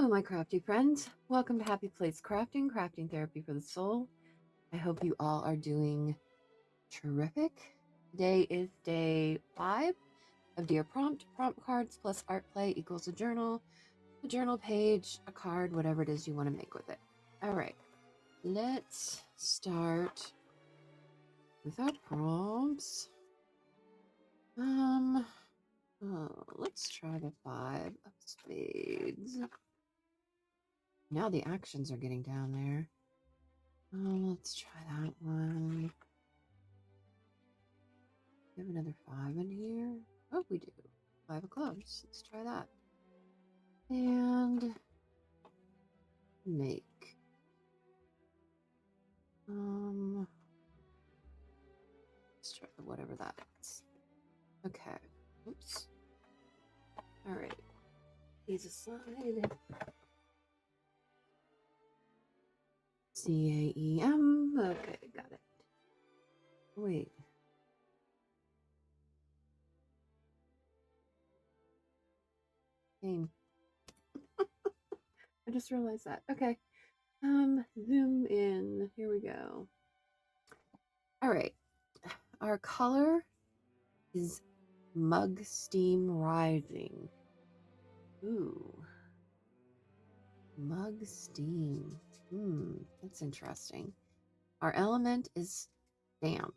my crafty friends. Welcome to Happy Place Crafting, crafting therapy for the soul. I hope you all are doing terrific. Today is day 5 of Dear Prompt. Prompt cards plus art play equals a journal page, a card, whatever it is you want to make with it. All right, let's start with our prompts. Let's try the 5 of spades. Now the actions are getting down there. Let's try that one. We have another 5 in here. Oh, we do. 5 of clubs. Let's try that. And make. Let's try whatever that is. Okay. Oops. All right. These aside. CAEM. Okay, got it. Wait. Game. I just realized that. Okay. Zoom in. Here we go. All right. Our color is Mug Steam Rising. Ooh. Mug Steam. That's interesting. Our element is stamp,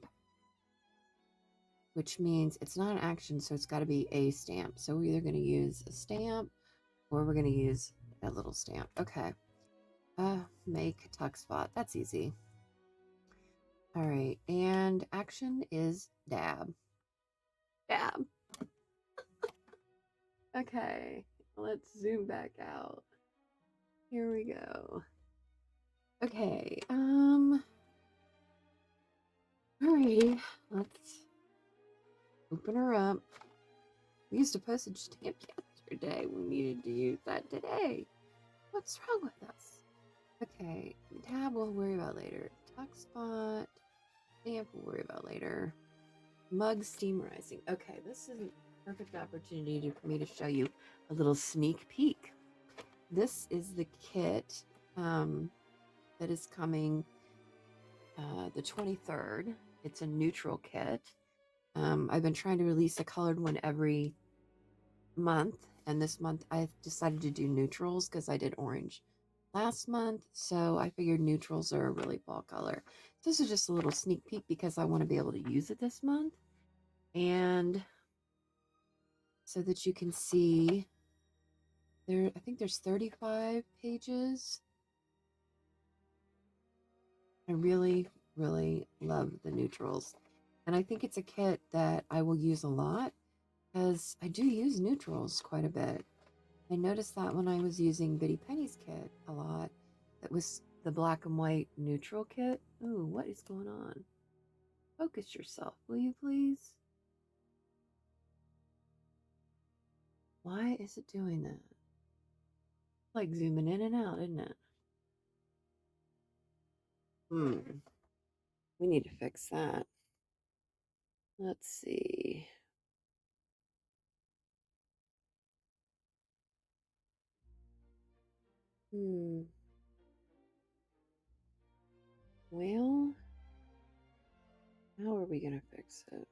which means it's not an action, so it's got to be a stamp. So we're either going to use a stamp or we're going to use that little stamp. Okay. Make tuck spot. That's easy. All right. And action is dab. Dab. Okay. Let's zoom back out. Here we go. Okay. Alrighty. Let's open her up. We used a postage stamp yesterday. We needed to use that today. What's wrong with us? Okay, tab we'll worry about later. Tuck spot, stamp we'll worry about later. Mug steam rising. Okay, this is a perfect opportunity for me to show you a little sneak peek. This is the kit that is coming the 23rd. It's a neutral kit. I've been trying to release a colored one every month, and this month I decided to do neutrals because I did orange last month, so I figured neutrals are a really fall color. This is just a little sneak peek because I want to be able to use it this month, and so that you can see there. I think there's 35 pages. I really love the neutrals, and I think it's a kit that I will use a lot because I do use neutrals quite a bit. I noticed that when I was using Bitty Penny's kit a lot. That was the black and white neutral kit. Ooh, what is going on? Focus yourself, will you please? Why is it doing that? Like zooming in and out, isn't it? We need to fix that. Let's see. Well, how are we going to fix it?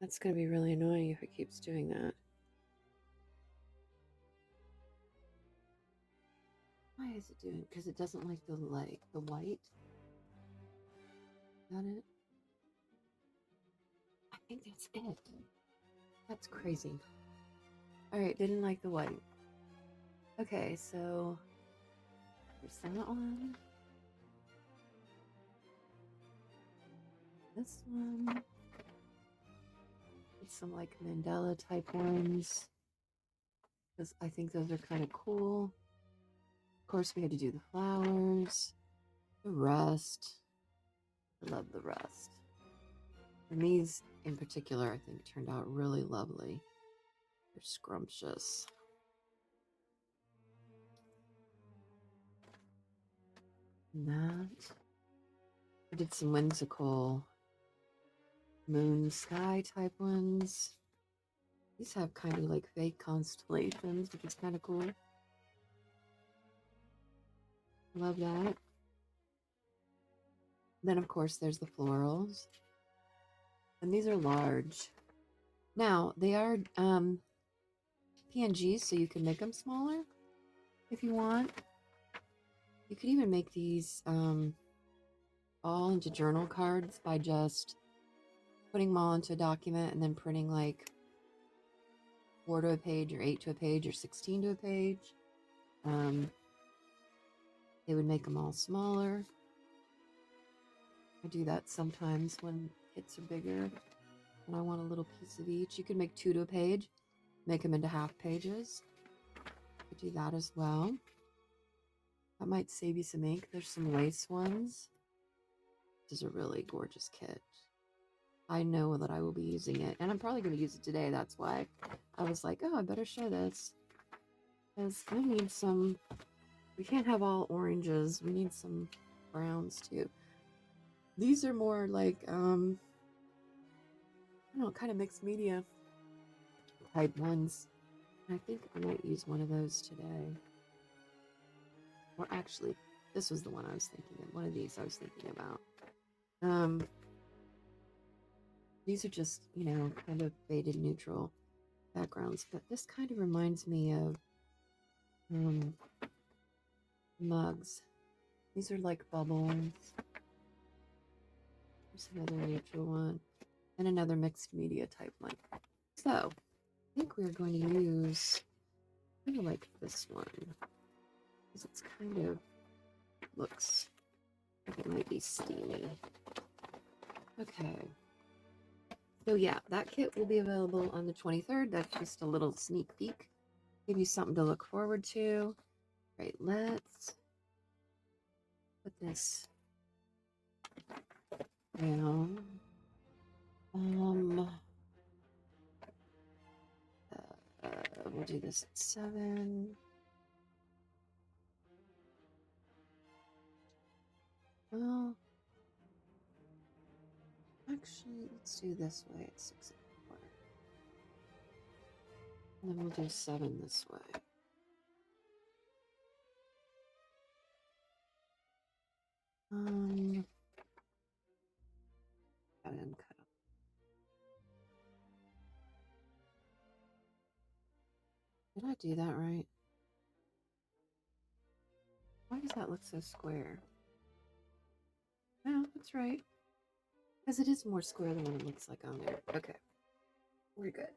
That's going to be really annoying if it keeps doing that. Why is it doing? Because it doesn't like the white. Is that it? I think that's it. That's crazy. All right, didn't like the white. Okay, so there's that one. This one. Some like Mandela type ones, because I think those are kind of cool. Of course, we had to do the flowers, the rust. I love the rust. And these in particular, I think turned out really lovely. They're scrumptious. And that. I did some whimsical moon sky type ones. These have kind of like fake constellations, which is kind of cool. Love that. Then, of course, there's the florals. And these are large. Now, they are PNGs, so you can make them smaller if you want. You could even make these all into journal cards by just putting them all into a document and then printing like 4 to a page or 8 to a page or 16 to a page. They would make them all smaller. I do that sometimes when kits are bigger and I want a little piece of each. You could make 2 to a page, make them into half pages. You could do that as well. That might save you some ink. There's some lace ones. This is a really gorgeous kit. I know that I will be using it, and I'm probably going to use it today. That's why I was like, oh, I better show this. Because I need some, we can't have all oranges. We need some browns too. These are more like, I don't know, kind of mixed media type ones. I think I might use one of those today. Or actually, this was the one I was thinking of. One of these I was thinking about. These are just, you know, kind of faded neutral backgrounds, but this kind of reminds me of mugs. These are like bubbles. There's another neutral one and another mixed media type one. So I think we're going to use kind of like this one because it's kind of looks like it might be steamy. Okay. So yeah, that kit will be available on the 23rd. That's just a little sneak peek. Give you something to look forward to. Right, let's put this down. We'll do this at 7. Well, actually, let's do this way at 6 o'clock. And then we'll do 7 this way. Cut in, cut up. Did I do that right? Why does that look so square? No, that's right. Because it is more square than what it looks like on there. Okay. We're good.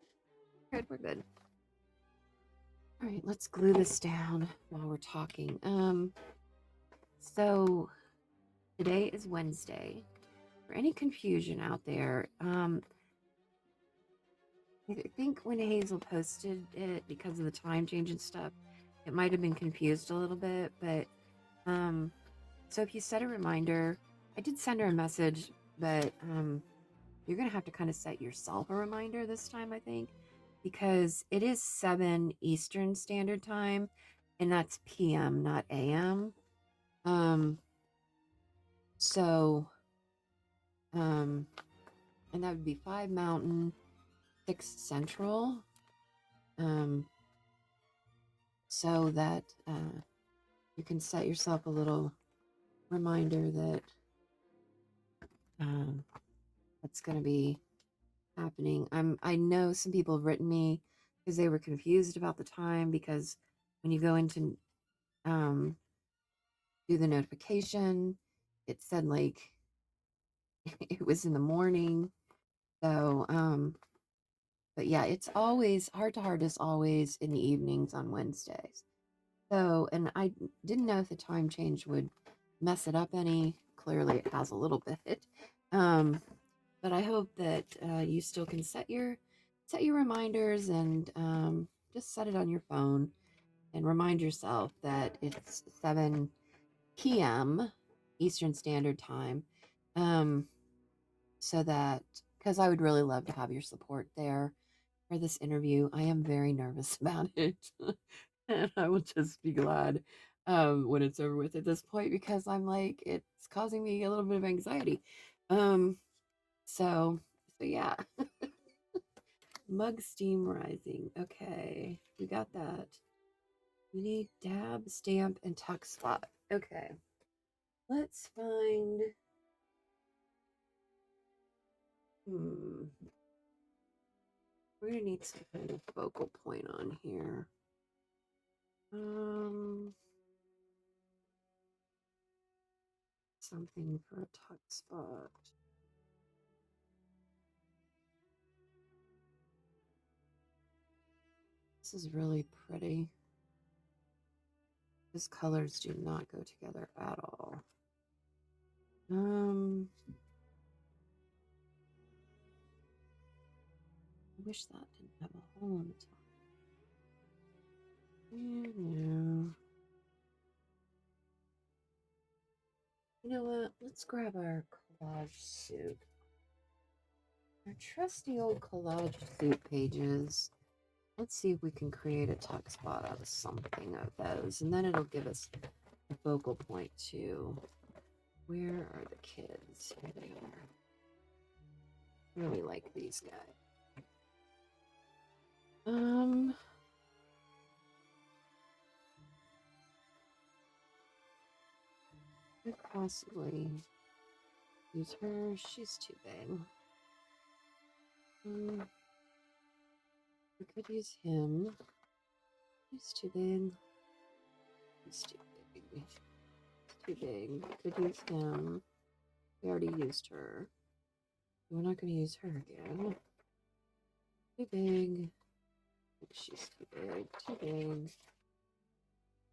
We're good. All right, let's glue this down while we're talking. So today is Wednesday. For any confusion out there, I think when Hazel posted it, because of the time change and stuff, it might have been confused a little bit, but so if you set a reminder, I did send her a message, but you're gonna have to kind of set yourself a reminder this time, I think, because it is 7 Eastern Standard Time, and that's PM, not AM. And that would be 5 Mountain, 6 Central. So that you can set yourself a little reminder that that's going to be happening. I know some people have written me because they were confused about the time, because when you go into do the notification, it said like it was in the morning. So but yeah, it's always heart to heart is always in the evenings on Wednesdays. So, and I didn't know if the time change would mess it up any. Clearly it has a little bit. But I hope that you still can set your reminders, and just set it on your phone and remind yourself that it's 7 p.m. Eastern Standard Time. So that, because I would really love to have your support there for this interview. I am very nervous about it. And I will just be glad when it's over with at this point because I'm like, it's causing me a little bit of anxiety. Um, so yeah. Mug steam rising. Okay, we got that. We need dab, stamp, and tuck spot. Okay, let's find. We're gonna need some kind of focal point on here. Something for a tuck spot. This is really pretty. These colors do not go together at all. I wish that didn't have a hole in the top. Yeah. You know what? Let's grab our collage suit. Our trusty old collage suit pages. Let's see if we can create a tuck spot out of something of those. And then it'll give us a focal point too. Where are the kids? Here they are. Really like these guys. Could possibly use her. She's too big. We could use him. He's too big. He's too big. He's too big. We could use him. We already used her. We're not going to use her again. Too big. She's too big. Too big.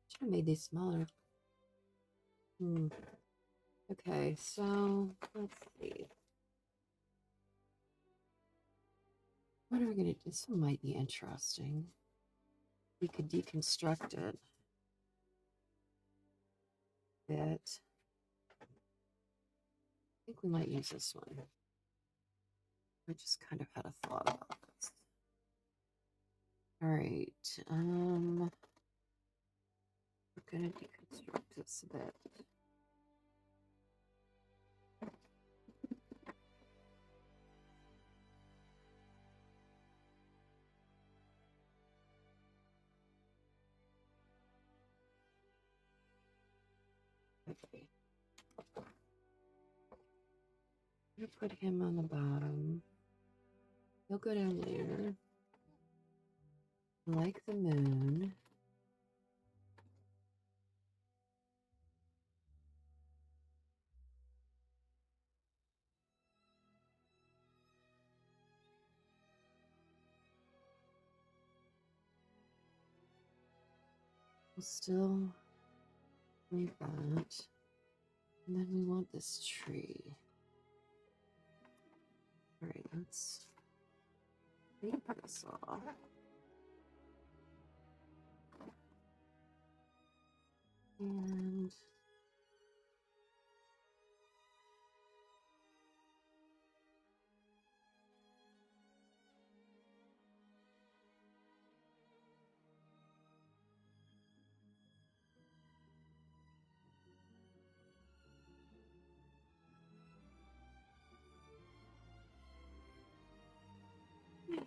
Should have made these smaller. Okay, so let's see. What are we going to do? This one might be interesting. We could deconstruct it a bit. I think we might use this one. I just kind of had a thought about this. All right. We're going to deconstruct this a bit. Okay. I'm going to put him on the bottom. He'll go down there. Like the moon. We'll still leave that. And then we want this tree. All right, let's take this off. And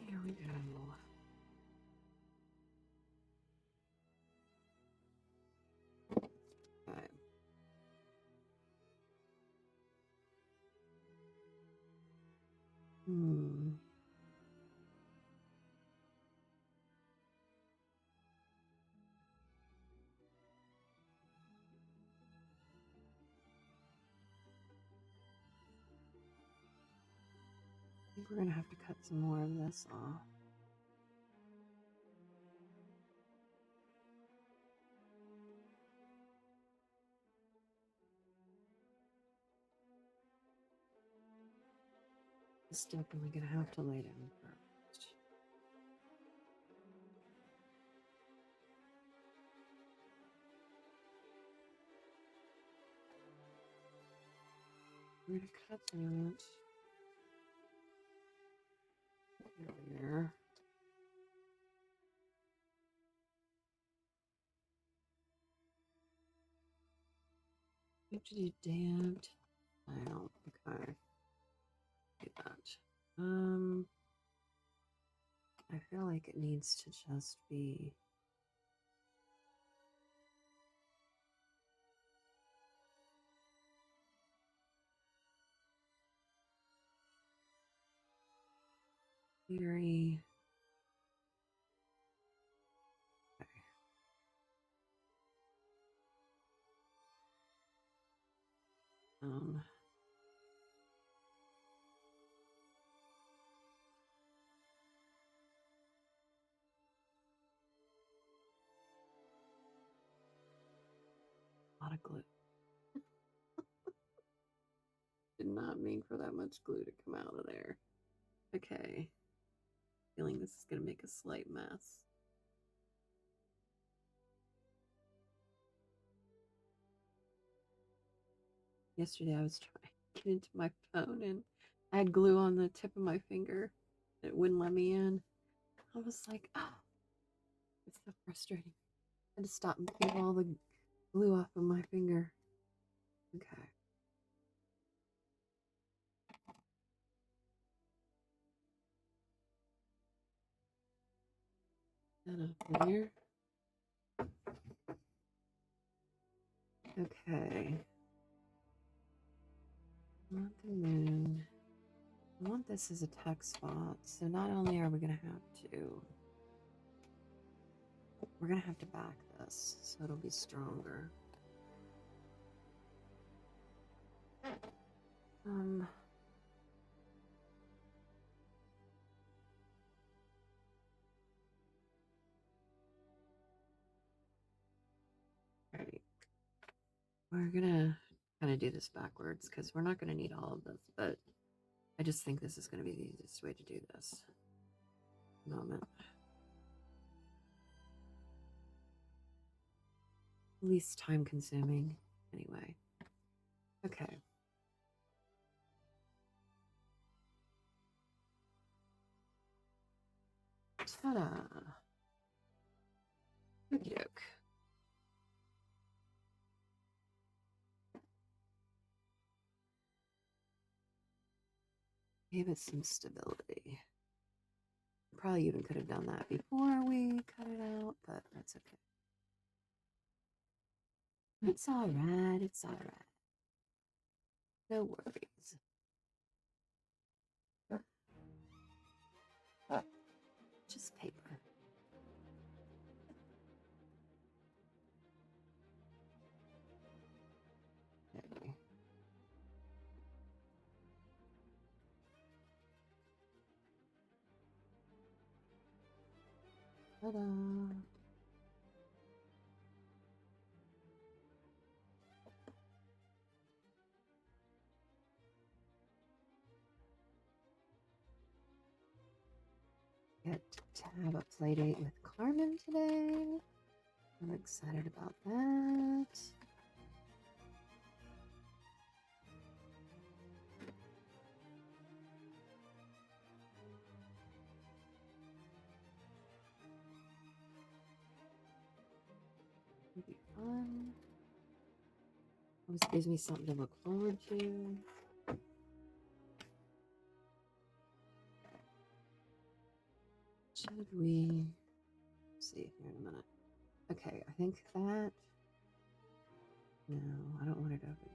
here we go. Okay. I think we're going to have to cut some more of this off. It's definitely going to have to lay down first. We're going to cut that here. We have to do dabbed. Wow. Okay. Do that. I feel like it needs to just be. Very. Okay. Um. A lot of glue. Did not mean for that much glue to come out of there. Okay. Feeling this is going to make a slight mess. Yesterday I was trying to get into my phone and I had glue on the tip of my finger. It wouldn't let me in. I was like, oh, it's so frustrating. I had to stop and peel all the glue off of my finger. Okay. That up there. Okay. I want the moon. I want this as a text spot. So not only are we going to have to, we're going to have to back this so it'll be stronger. Right. We're gonna kind of do this backwards because we're not gonna need all of this, but I just think this is gonna be the easiest way to do this. Moment. Least time consuming, anyway. Okay. Ta-da! Okie doke. Gave it some stability. Probably even could have done that before we cut it out, but that's okay. It's alright, it's alright. No worries. Just paper. Okay. Ta-da! Get to have a play date with Carmen today. I'm excited about that. It'll be fun. Always gives me something to look forward to. Should we see here in a minute? Okay, I think that. No, I don't want it open.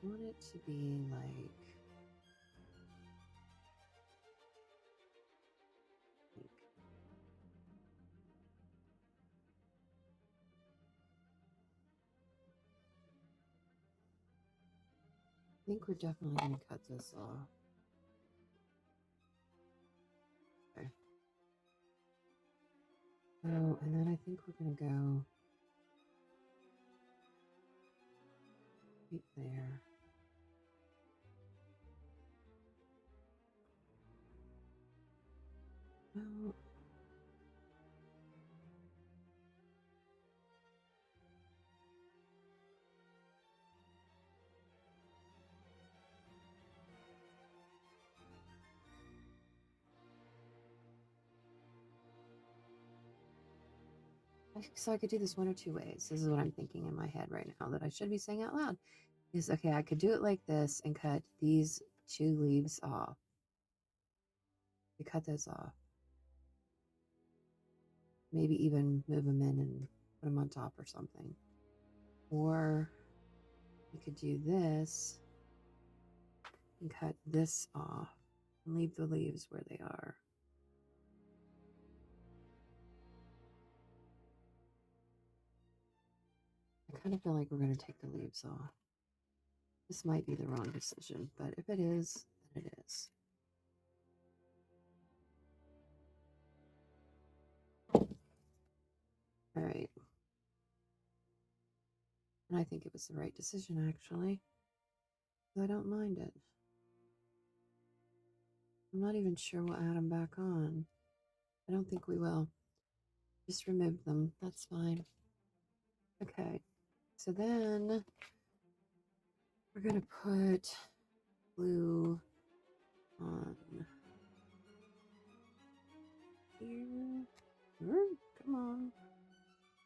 I want it to be like. I think we're definitely going to cut this off. Okay. Oh, and then I think we're going to go right there. Well, So I could do this one or two ways. This is what I'm thinking in my head right now that I should be saying out loud. Is okay, I could do it like this and cut these two leaves off. To cut those off. Maybe even move them in and put them on top or something. Or you could do this and cut this off and leave the leaves where they are. I kind of feel like we're going to take the leaves off. This might be the wrong decision, but if it is, then it is. All right. And I think it was the right decision, actually. I don't mind it. I'm not even sure we'll add them back on. I don't think we will. Just remove them. That's fine. Okay. So then we're going to put glue on here. Come on.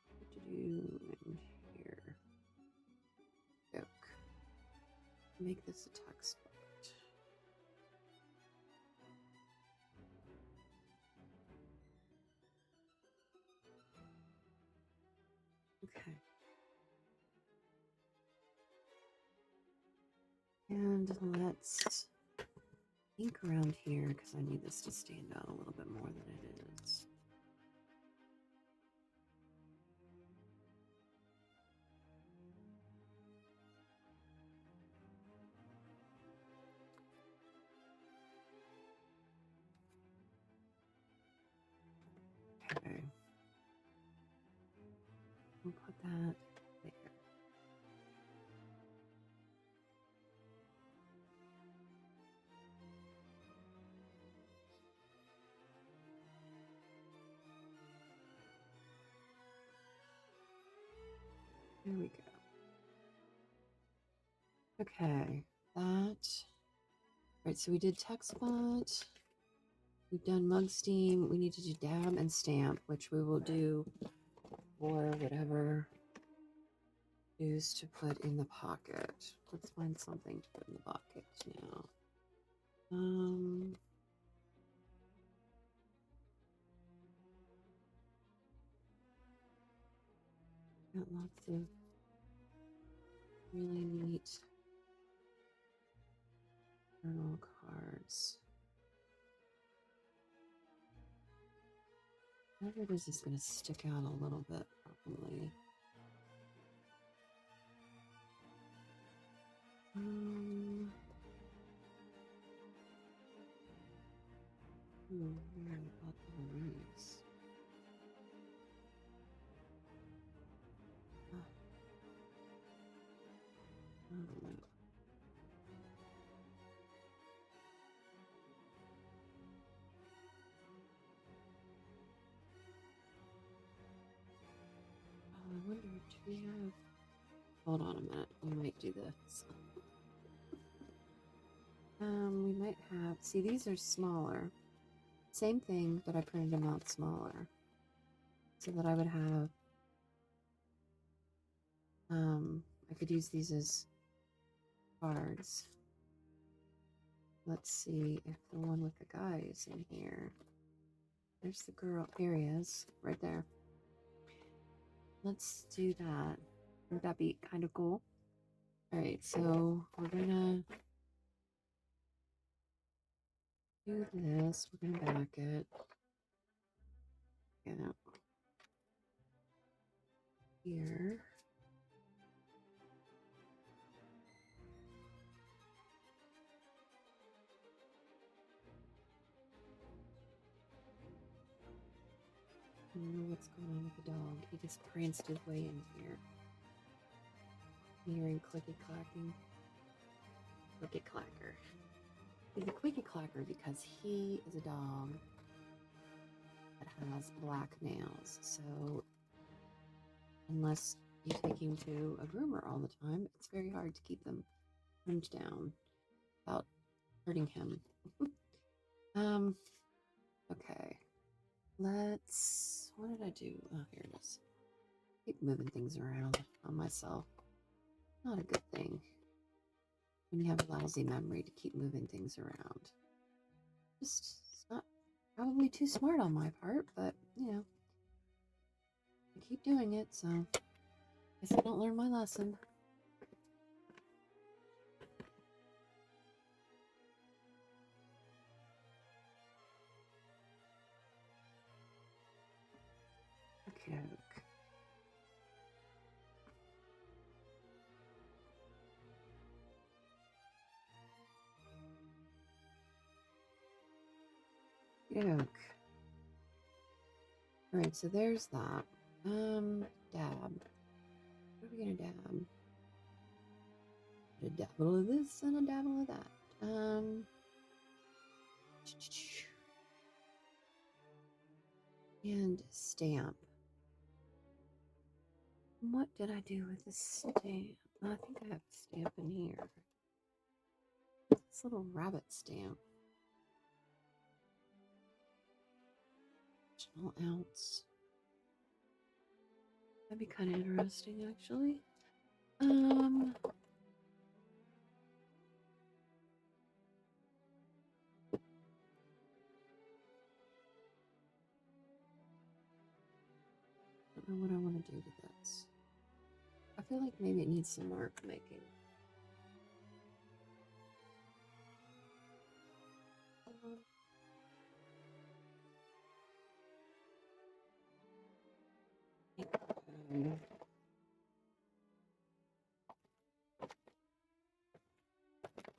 What to do in here? Yoke. Make this a tuck spot. Okay. And let's ink around here because I need this to stand out a little bit more than it is. Okay. We'll put that there. There we go. Okay, that. Right, so we did tuck spot. We've done mug steam. We need to do dab and stamp, which we will do for whatever is to put in the pocket. Let's find something to put in the pocket now. Got lots of really neat journal cards. Whatever it is going to stick out a little bit, probably. Where about the leaves? I don't know. I wonder, do we have... Hold on a minute. We might do this. We might have... See, these are smaller. Same thing, but I printed them out smaller. So that I would have... I could use these as cards. Let's see if the one with the guy is in here. There's the girl. Here he is. Right there. Let's do that. Would that be kind of cool? Alright, so we're gonna do this. We're gonna back it. Yeah. Here. I don't know what's going on with the dog. He just pranced his way in here. Hearing clicky clacking. Clicky clacker. He's a clicky clacker because he is a dog that has black nails. So unless you take him to a groomer all the time, it's very hard to keep them trimmed down without hurting him. Okay. Let's... What did I do? Oh, here it is. Keep moving things around on myself. Not a good thing when you have a lousy memory to keep moving things around. Just, it's not probably too smart on my part, but I keep doing it, so I guess I don't learn my lesson. Okay. Yoke. Alright, so there's that. Dab. What are we gonna dab? A dabble of this and a dabble of that. And stamp. What did I do with the stamp? I think I have a stamp in here. This little rabbit stamp. Original ounce. That'd be kind of interesting, actually. Don't know what I want to do to this. I feel like maybe it needs some mark making.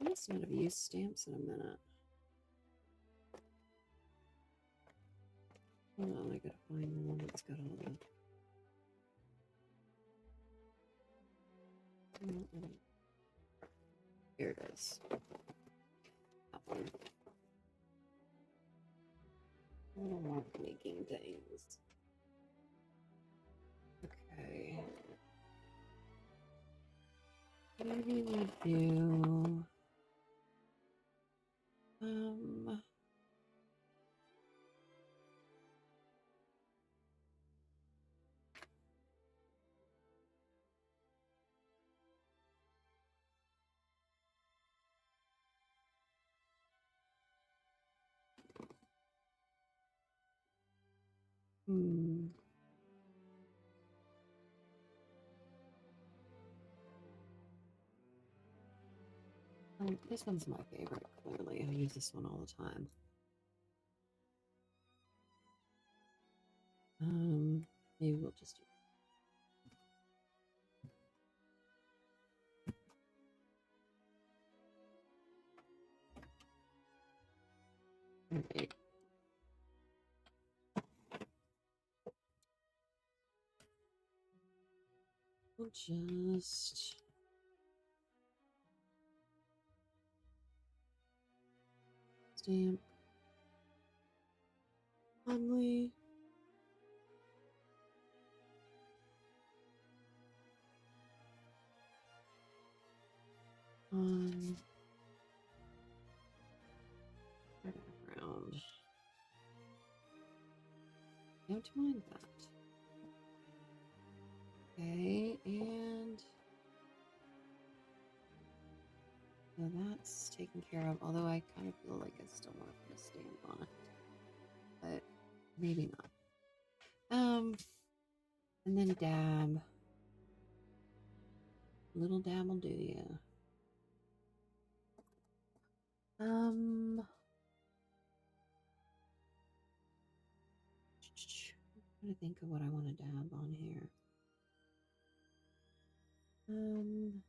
I must not have used stamps in a minute. Hold on, I gotta find the one that's got all the. Here it is. That one. Little mark making things. Okay. Maybe we do. This one's my favorite, clearly. I use this one all the time. Maybe we'll just do. Okay. We'll just stamp Conley. On background. Don't mind that. Okay, and so that's taken care of. Although I kind of feel like I still want to put a stamp on it, but maybe not. And then dab. Little dab will do ya. I'm trying to think of what I want to dab on here. I'm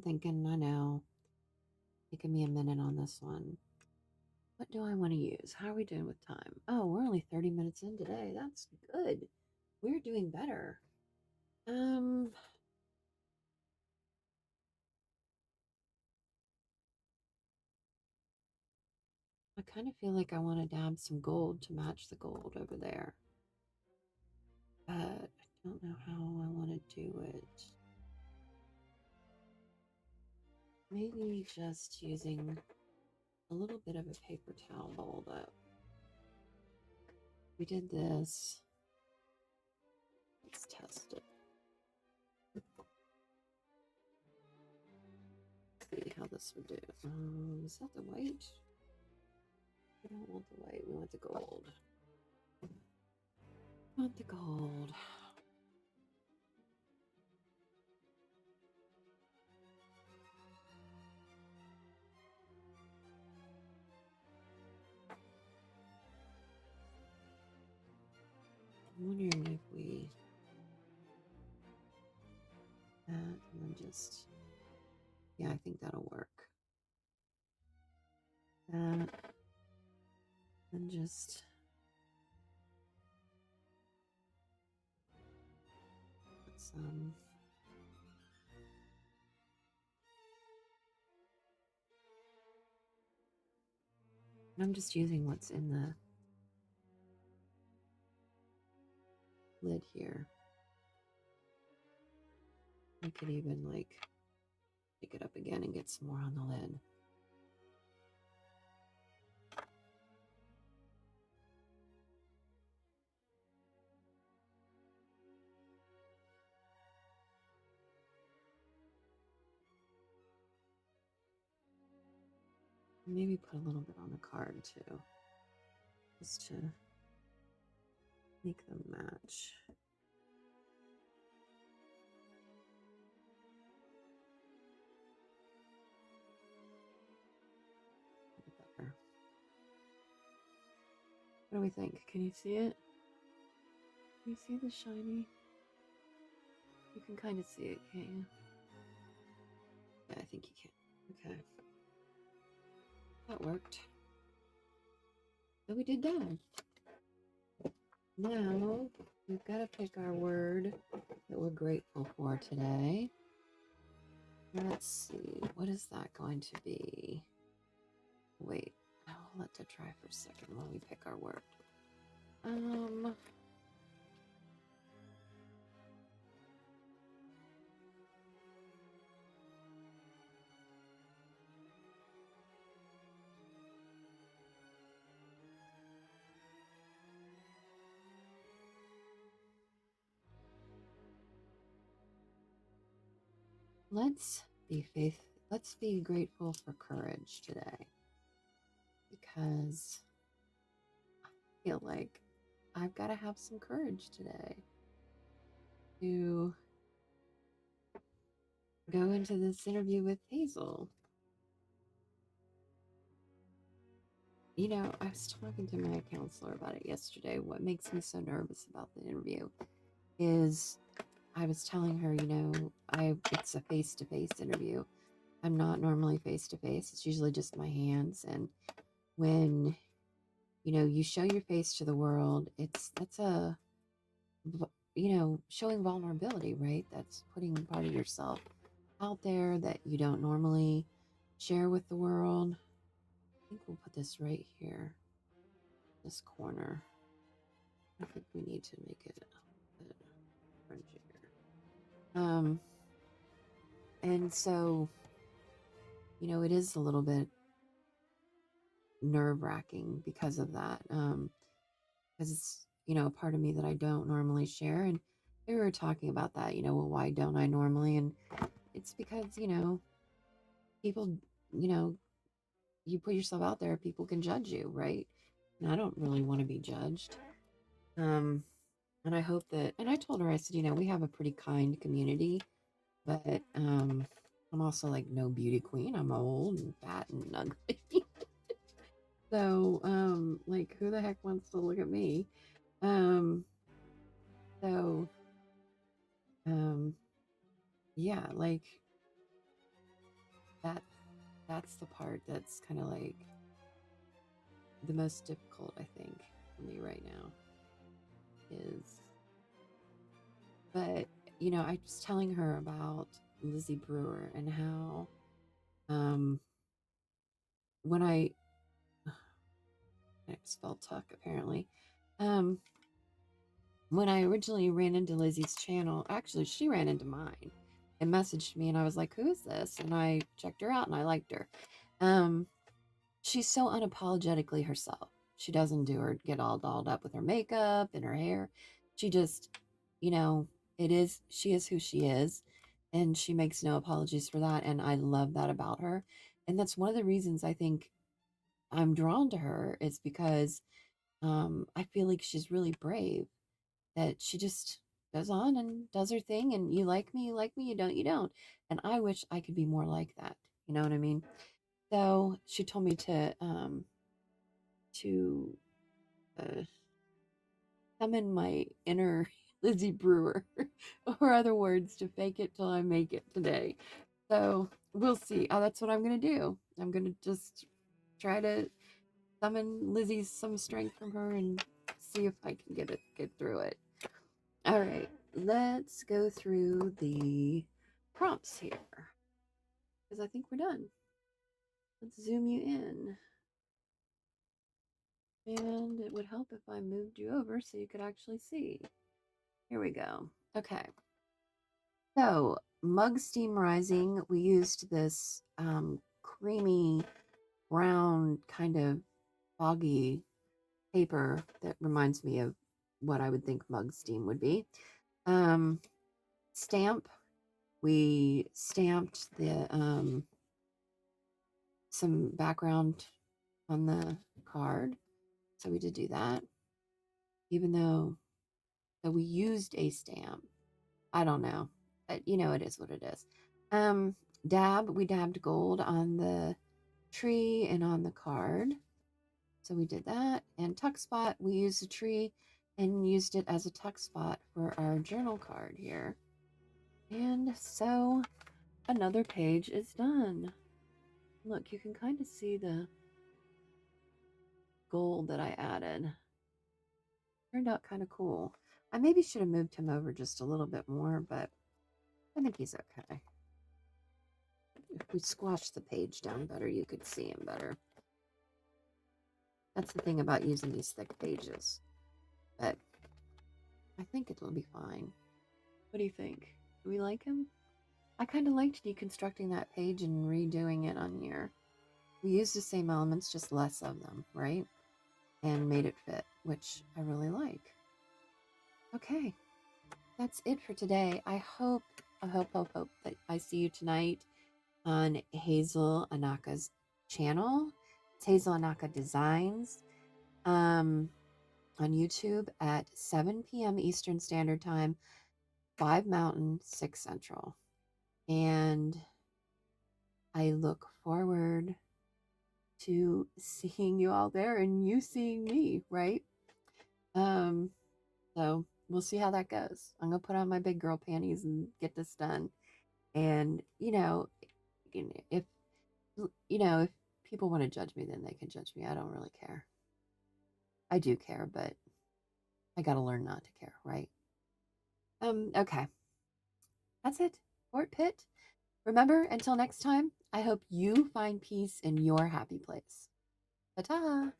thinking, I know. Taking me a minute on this one. What do I want to use? How are we doing with time? Oh, we're only 30 minutes in today. That's good. We're doing better. kind of feel like I want to dab some gold to match the gold over there. But I don't know how I want to do it. Maybe just using a little bit of a paper towel rolled up. We did this. Let's test it. See how this would do. Is that the white? We don't want the white. We want the gold. We want the gold. I'm wondering if we that and then just, yeah, I think that'll work. That and just put some. I'm just using what's in the lid here. We could even like pick it up again and get some more on the lid. Maybe put a little bit on the card too, just to make them match. Better. What do we think? Can you see it? Can you see the shiny? You can kind of see it, can't you? Yeah, I think you can. Okay. That worked. So we did that. Now, we've got to pick our word that we're grateful for today. Let's see. What is that going to be? Wait. I'll let that dry for a second while we pick our word. Let's be grateful for courage today, because I feel like I've got to have some courage today to go into this interview with Hazel. You know, I was talking to my counselor about it yesterday. What makes me so nervous about the interview is I was telling her, you know, it's a face-to-face interview. I'm not normally face-to-face. It's usually just my hands. And when, you know, you show your face to the world, that's a, you know, showing vulnerability, right? That's putting part of yourself out there that you don't normally share with the world. I think we'll put this right here, this corner. I think we need to make it a bit fringier. And so, you know, it is a little bit nerve-wracking because of that. Because it's, you know, a part of me that I don't normally share. And we were talking about that, you know, well, why don't I normally? And it's because, you know, people, you know, you put yourself out there, people can judge you, right? And I don't really want to be judged. And I hope that, and I told her, I said, you know, we have a pretty kind community, but I'm also like no beauty queen. I'm old and fat and ugly. So, like, who the heck wants to look at me? So, yeah, like that's the part that's kind of like the most difficult, I think, for me right now is, but, you know, I was telling her about Lizzie Brewer and how, when I spelled tuck, apparently. When I originally ran into Lizzie's channel, actually, she ran into mine and messaged me, and I was like, who is this? And I checked her out, and I liked her. She's so unapologetically herself. She doesn't get all dolled up with her makeup and her hair. She just, you know, she is who she is, and she makes no apologies for that. And I love that about her. And that's one of the reasons I think I'm drawn to her, is because I feel like she's really brave, that she just goes on and does her thing, and you like me, you don't. And I wish I could be more like that. You know what I mean? So she told me to uh, summon my inner Lizzie Brewer, or other words, to fake it till I make it today. So we'll see. Oh, that's what I'm gonna do. I'm gonna just try to summon Lizzie's some strength from her and see if I can get through it. All right, let's go through the prompts here, because I think we're done. Let's zoom you in. And it would help if I moved you over so you could actually see. Here we go. Okay. So, Mug Steam Rising, we used this creamy brown kind of foggy paper that reminds me of what I would think mug steam would be. Stamp, we stamped the some background on the card. So we did do that. Even though that we used a stamp. I don't know. You know, it is what it is. We dabbed gold on the tree and on the card. So we did that. And tuck spot, we used a tree and used it as a tuck spot for our journal card here. And so another page is done. Look, you can kind of see the gold that I added. Turned out kind of cool. I maybe should have moved him over just a little bit more, but I think he's okay. If we squash the page down better, you could see him better. That's the thing about using these thick pages. But I think it will be fine. What do you think? Do we like him? I kind of liked deconstructing that page and redoing it on here. We used the same elements, just less of them, right? And made it fit, which I really like. Okay, that's it for today. I hope that I see you tonight on Hazel Anaka's channel. It's Hazel Anaka Designs on YouTube at 7 p.m. Eastern Standard Time, 5 Mountain, 6 Central. And I look forward to seeing you all there and you seeing me, right? So we'll see how that goes. I'm gonna put on my big girl panties and get this done. And if if people want to judge me, then they can judge me. I don't really care. I do care, but I gotta learn not to care, right? Okay. That's it. Fort Pitt. Remember, until next time, I hope you find peace in your happy place. Ta-ta!